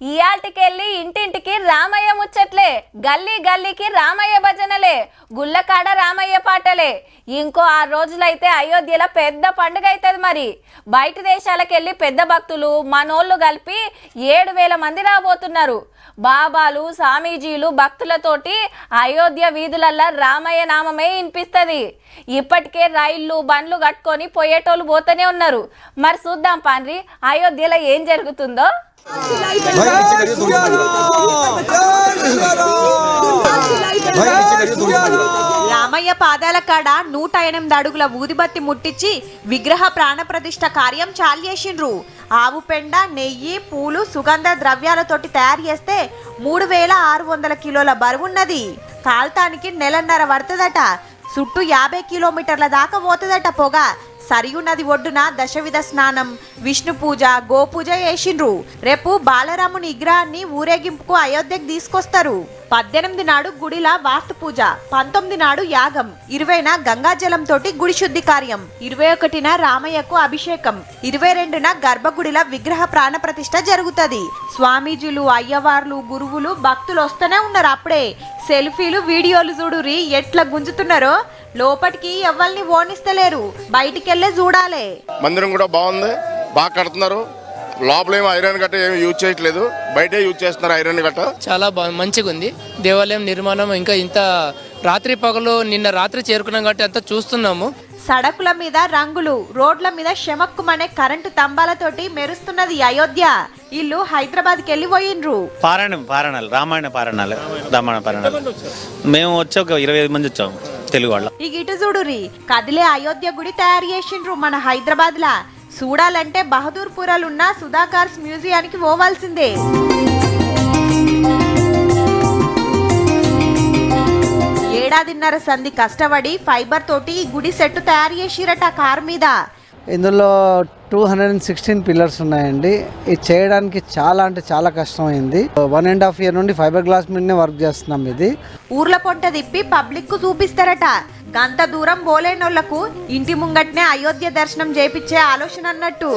ఇయాల్టికెళ్ళి ఇంటింటికి రామయ్య ముచ్చట్లే, గల్లీ గల్లీకి రామయ్య భజనలే, గుళ్ళకాడ రామయ్య పాటలే. ఇంకో 6 రోజులైతే అయోధ్యలో పెద్ద పండుగ అవుతుంది. మరి బయట దేశాలకు వెళ్ళి పెద్ద భక్తులు మనోళ్ళు కలిపి 7,000 మంది రాబోతున్నారు. బాబాలు స్వామీజీలు భక్తులతోటి అయోధ్య వీధులల్లో రామయ్య నామమే వినిపిస్తుంది. ఇప్పటికే రైళ్లు బండ్లు కట్టుకొని పోయేటోళ్ళు పోతూనే ఉన్నారు. మరి చూద్దాం పాండ్రి అయోధ్యలో ఏం జరుగుతుందో. రామయ్య పాదాల కాడ 108 అడుగుల ఊదిబత్తి ముట్టించి విగ్రహ ప్రాణ ప్రతిష్ఠ కార్యం చాలు చేసిండ్రు. ఆవు పెండ, నెయ్యి, పూలు, సుగంధ ద్రవ్యాలతోటి తయారు చేస్తే 3,600 కిలోల బరువున్నది. కాల్తానికి నెలన్నర పడుతుందట. చుట్టూ 50 కిలోమీటర్ల దాకా పోతుందట పొగ. సరియు నది ఒడ్డున దశవిధ స్నానం, విష్ణు పూజ, గోపూజ చేసిండ్రు. రేపు బాలరాముని విగ్రహాన్ని ఊరేగింపుకు అయోధ్యకు తీసుకొస్తారు. 18 నాడు గుడిలా వాస్తు పూజ, 19 నాడు యాగం, 20న గంగాజలం తోటి గుడి శుద్ధి కార్యం, 21న రామయ్యకు అభిషేకం, 22న గర్భగుడిల విగ్రహ ప్రాణ ప్రతిష్ఠ జరుగుతుంది. స్వామీజీలు, అయ్యవార్లు, గురువులు, భక్తులు వస్తూనే ఉన్నారు. అప్పుడే సెల్ఫీలు, వీడియోలు చూడురి ఎట్లా గుంజుతున్నారో. లోపటికి ఎవరిని ఓనిస్తలేరు, బయటికెళ్ళే చూడాలి. మందిరం కూడా బాగుంది, బాగా కడుతున్నారు. లోపల ఏమో ఐరన్ గట్ట ఏమి యూజ్ చేయట్లేదు, బయటే యూజ్ చేస్తున్నారు ఐరన్ గట్ట. చాలా మంచిగా ఉంది దేవాలయం నిర్మాణం. ఇంకా ఇంత రాత్రి పగలు నిన్న రాత్రి చేరుకున్నాం కాబట్టి అంతా చూస్తున్నాము. సడకుల మీద రంగులు, రోడ్ల మీద శమక్కుమనే కరెంటు తంబాలతోటి మెరుస్తున్నది అయోధ్య. ఇల్లు హైదరాబాద్కి వెళ్ళిపోయిండ్రు. పారాయణాలు రామాయణ పారాయణాలు మేము వచ్చి ఒక 25 మంది వచ్చాము తెలుగు వాళ్ళ. ఈ గిటు చూడురి కదిలే అయోధ్య గుడి తయారు చేసిండ్రు మన హైదరాబాద్ లా. చూడాలంటే బహదూర్పురాలున్న సుధాకర్స్ మ్యూజియానికి పోవాల్సిందే. ఏడాదిన్నర సంధి కష్టపడి ఫైబర్ తోటి ఈ గుడి సెట్ తయారు చేసిరట కార్ మీద. ఇందులో 216 పిల్లర్స్ ఉన్నాయండి. ఇది చేయడానికి చాలా అంటే చాలా కష్టమైంది. 1.5 year నుండి ఫైబర్ గ్లాస్ మీదనే వర్క్ చేస్తున్నాం. ఇది ఊర్ల పొంట తిప్పి పబ్లిక్ కు చూపిస్తారట. గంత దూరం పోలేనోళ్లకు ఇంటి ముంగట్నే అయోధ్య దర్శనం చేపించే ఆలోచన అన్నట్టు.